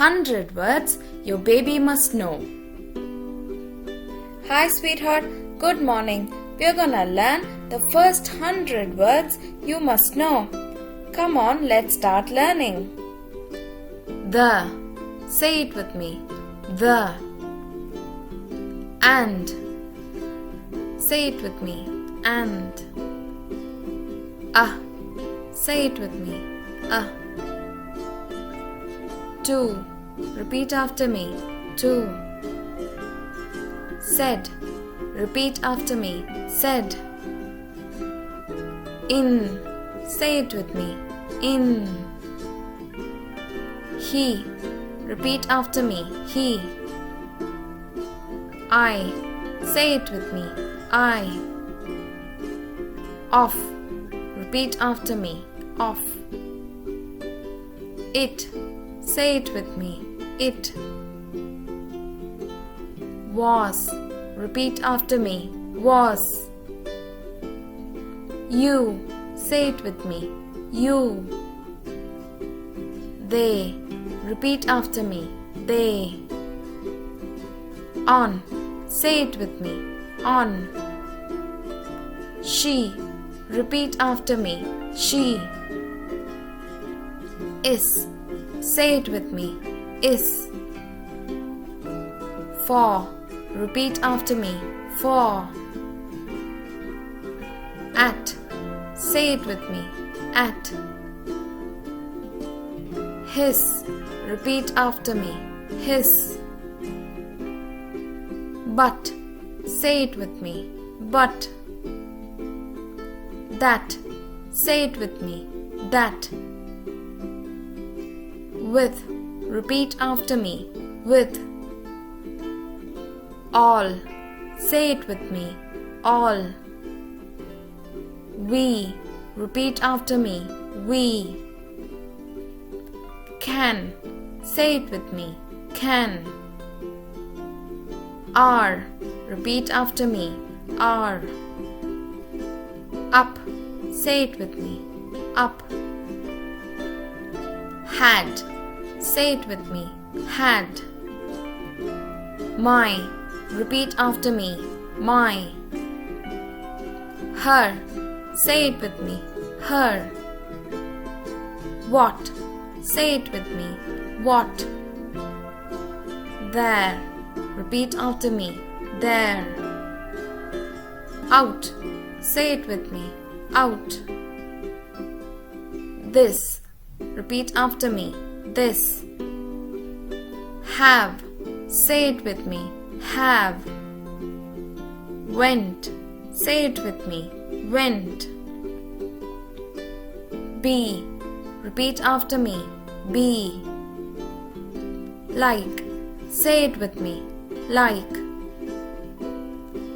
100 words your baby must know. Hi sweetheart, good morning. We're gonna learn the first 100 words you must know. Come on, let's start learning. The. Say it with me. The. And. Say it with me. And. Say it with me. Two. Repeat after me. Two. Said. Repeat after me. Said. In. Say it with me. In. He. Repeat after me. He. I. Say it with me. I. Off. Repeat after me. Off. It. Say it with me. It. Was. Repeat after me. Was. You. Say it with me. You. They. Repeat after me. They. On. Say it with me. On. She. Repeat after me. She. Is. Say it with me. Is. For. Repeat after me. For. At. Say it with me. At. His. Repeat after me. His. But. Say it with me. But. That. Say it with me. That. With. Repeat after me. With. All. Say it with me. All. We. Repeat after me. We. Can. Say it with me. Can. Are. Repeat after me. Are. Up. Say it with me. Up. Had. Say it with me. Had. My. Repeat after me. My. Her. Say it with me. Her. What. Say it with me. What. There. Repeat after me. There. Out. Say it with me. Out. This. Repeat after me. This. Have. Say it with me. Have. Went. Say it with me. Went. Be. Repeat after me. Be. Like. Say it with me. Like.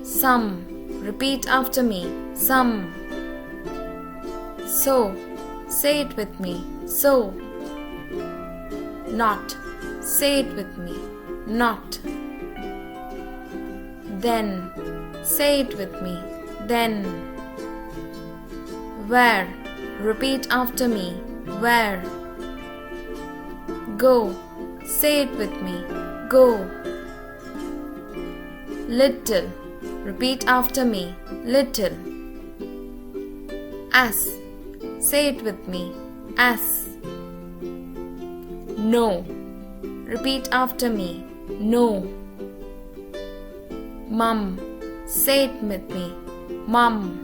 Some. Repeat after me. Some. So. Say it with me. So. Not. Say it with me. Not. Then. Say it with me. Then. Where. Repeat after me. Where. Go. Say it with me. Go. Little. Repeat after me. Little. As. Say it with me. As. No. Repeat after me. No. Mum. Say it with me. Mum.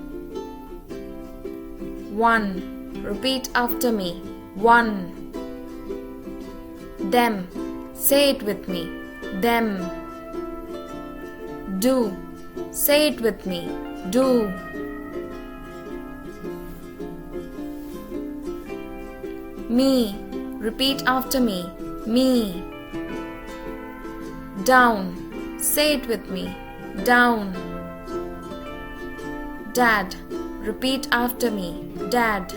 One. Repeat after me. One. Them. Say it with me. Them. Do. Say it with me. Do. Me. Repeat after me. Me. Down. Say it with me. Down. Dad. Repeat after me. Dad.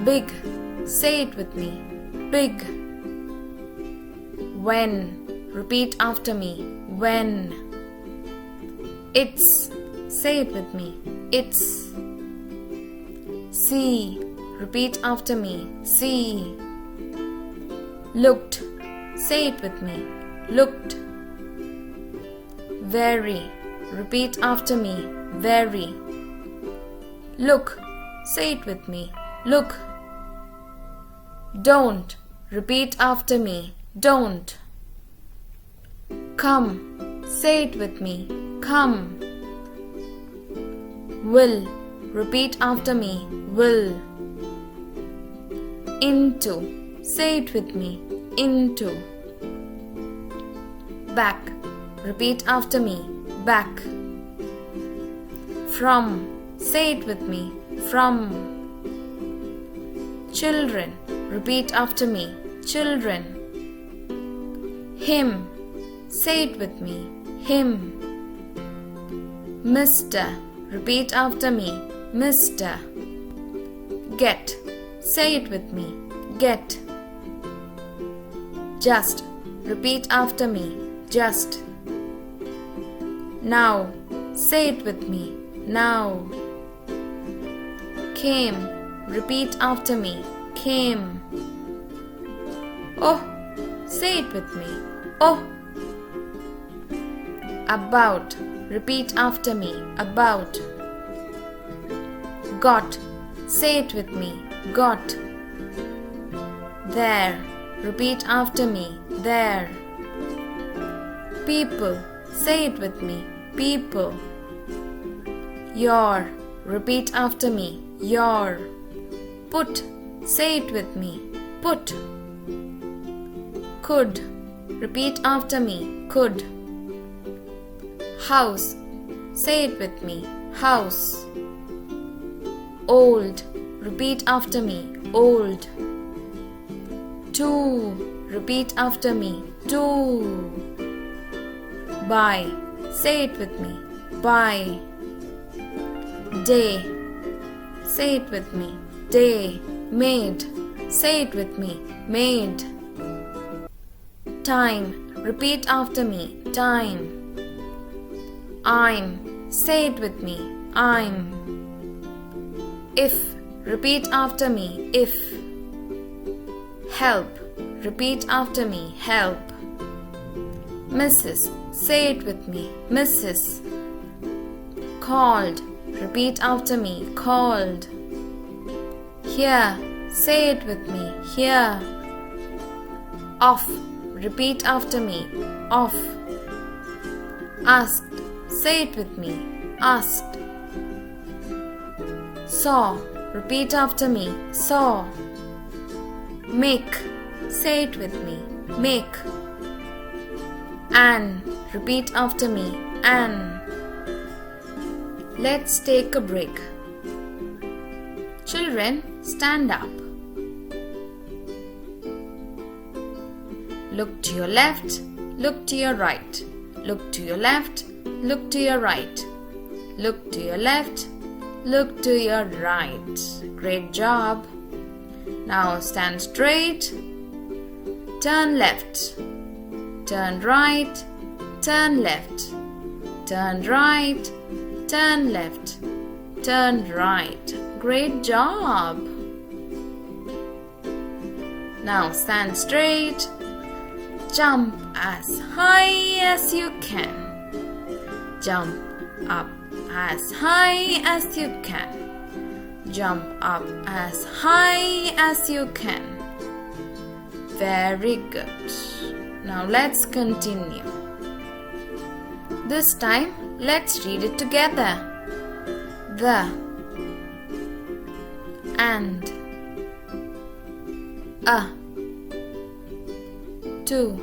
Big. Say it with me. Big. When. Repeat after me. When. It's. Say it with me. It's. See. Repeat after me. See. looked. Say it with me. Looked. Very. Repeat after me. Very. Look. Say it with me. Look. Don't. Repeat after me. Don't. Come. Say it with me. Come. Will. Repeat after me. Will. Into. Say it with me. Into. Back. Repeat after me. Back. From. Say it with me. From. Children. Repeat after me. Children. Him. Say it with me. Him. Mr. Repeat after me. Mr. Get. Say it with me. Get. Just. Repeat after me. Just. Now. Say it with me. Now. Came. Repeat after me. Came. Oh. Say it with me. Oh. About. Repeat after me. About. Got. Say it with me. Got. There. Repeat after me. There. People. Say it with me. People. Your. Repeat after me. Your. Put. Say it with me. Put. Could. Repeat after me. Could. House. Say it with me. House. Old. Repeat after me. Old. Two. Repeat after me. Two. Buy. Say it with me. Buy. Day. Say it with me. Day. Made. Say it with me. Made. Time. Repeat after me. Time. I'm. Say it with me. I'm. If. Repeat after me. If. Help. Repeat after me. Help. Mrs. Say it with me. Mrs. Called. Repeat after me. Called. Here. Say it with me. Here. Off. Repeat after me. Off. Asked. Say it with me. Asked. Saw. Repeat after me. Saw. Make. Say it with me. Make. An. Repeat after me. An. Let's take a break. Children, stand up. Look to your left. Look to your right. Look to your left. Look to your right. Look to your left. Look to your right. Great job. Now stand straight. Turn left. Turn right. Turn left. Turn right. Turn left. Turn right. Great job. Now stand straight. Jump as high as you can. Jump up as high as you can. Jump up as high as you can. Very good. Now let's continue. This time, let's read it together. The and a to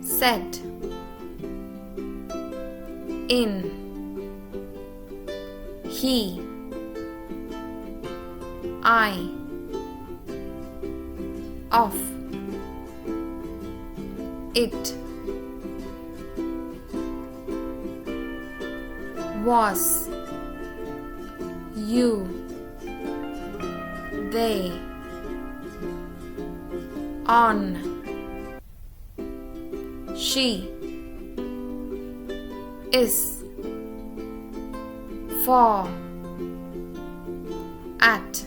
set in he I of it was you they on she is for at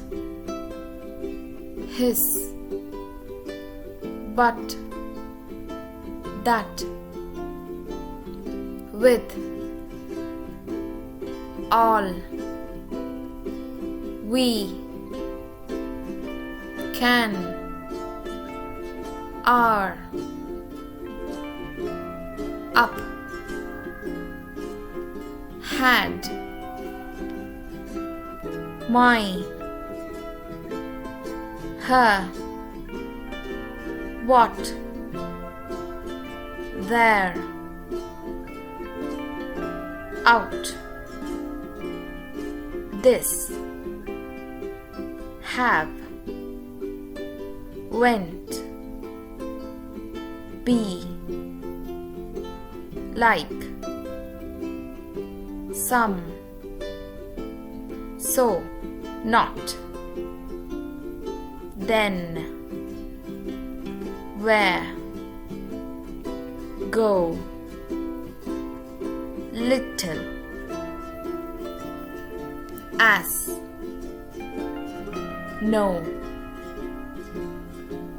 his but, that, with, all, we, can, are, up, had, my, her, what, there, out, this, have, went, be, like, some, so, not, then, where, go, little, as, no,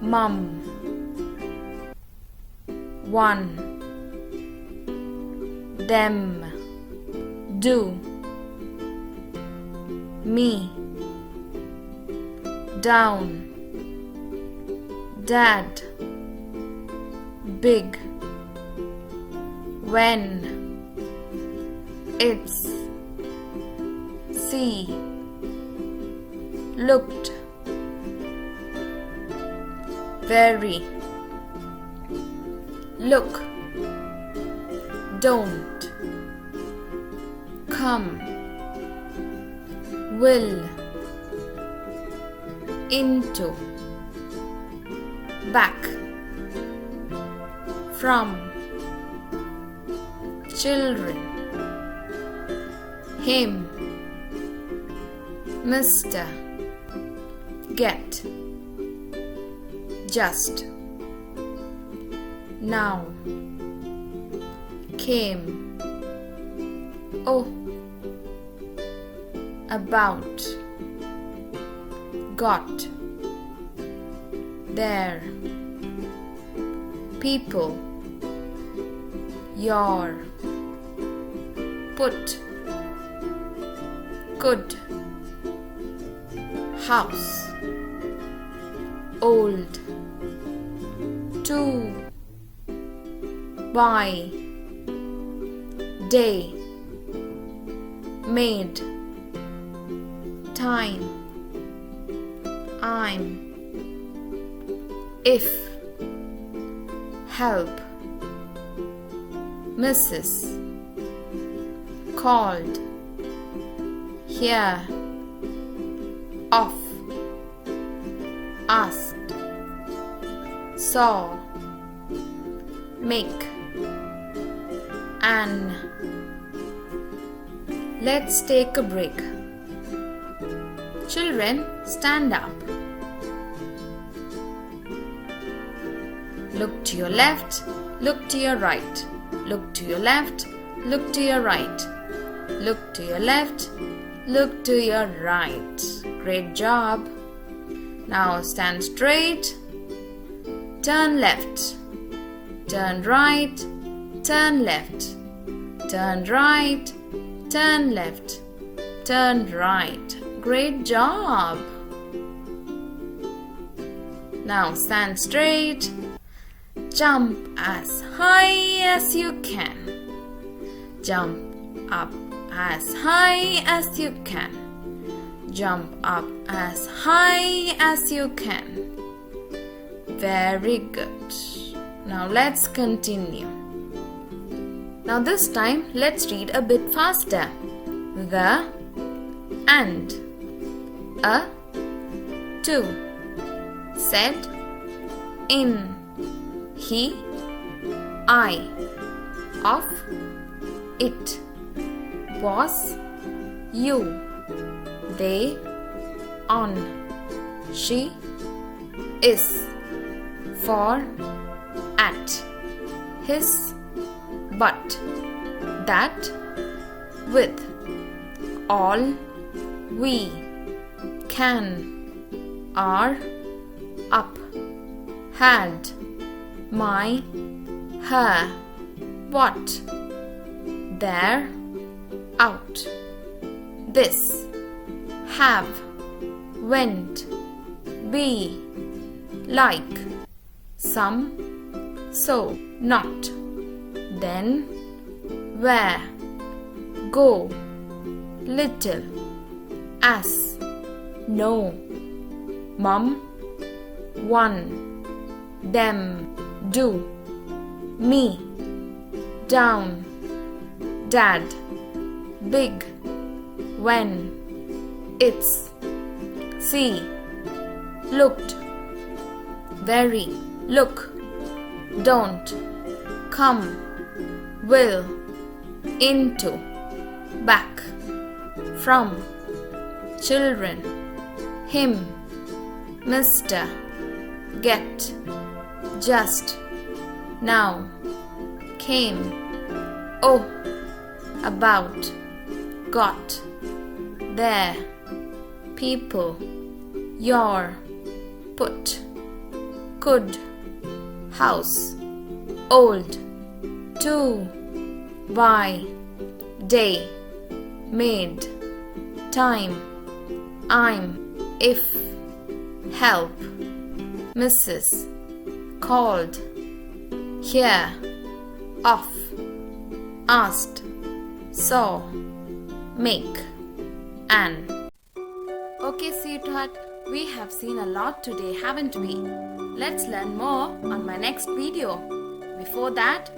mum, one, them, do, me, down, dad, big, when, it's, see, looked, very, look, don't, come, will, into, back, from, children, him, Mr., get, just, now, came, oh, about, got, there, people, your, put, could, house, old, to, buy, day, made, time, I'm, if, help, Mrs., called, here, off, asked, saw, make, an. Let's take a break. Children, stand up. Look to your left, look to your right. Look to your left, look to your right. Look to your left, look to your right. Great job. Now stand straight. Turn left. Turn right. Turn left. Turn right. Turn left. Turn right. Great job. Now stand straight. Jump as high as you can. Jump up as high as you can. Jump up as high as you can. Very good. Now let's continue. Now this time let's read a bit faster. The, and, a, to, said, in, he, I, of, it, was, you, they, on, she, is, for, at, his, but, that, with, all, we, can, are, up, had, my, her, what, there, out, this, have, went, be, like, some, so, not, then, where, go, little, as, no, mum, one, them, do, me, down, dad, big, when, it's, see, looked, very, look, don't, come, will, into, back, from, children, him, Mr., get, just, now, came, oh, about, got, there, people, your, put, could, house, old, to, by, day, made, time, I'm, if, help, Mrs., called, here, off, asked, saw, make, an. Okay, sweetheart, we have seen a lot today, haven't we? Let's learn more on my next video. Before that,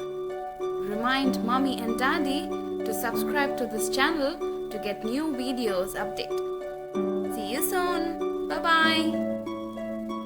remind mommy and daddy to subscribe to this channel to get new videos update. See you soon. Bye-bye.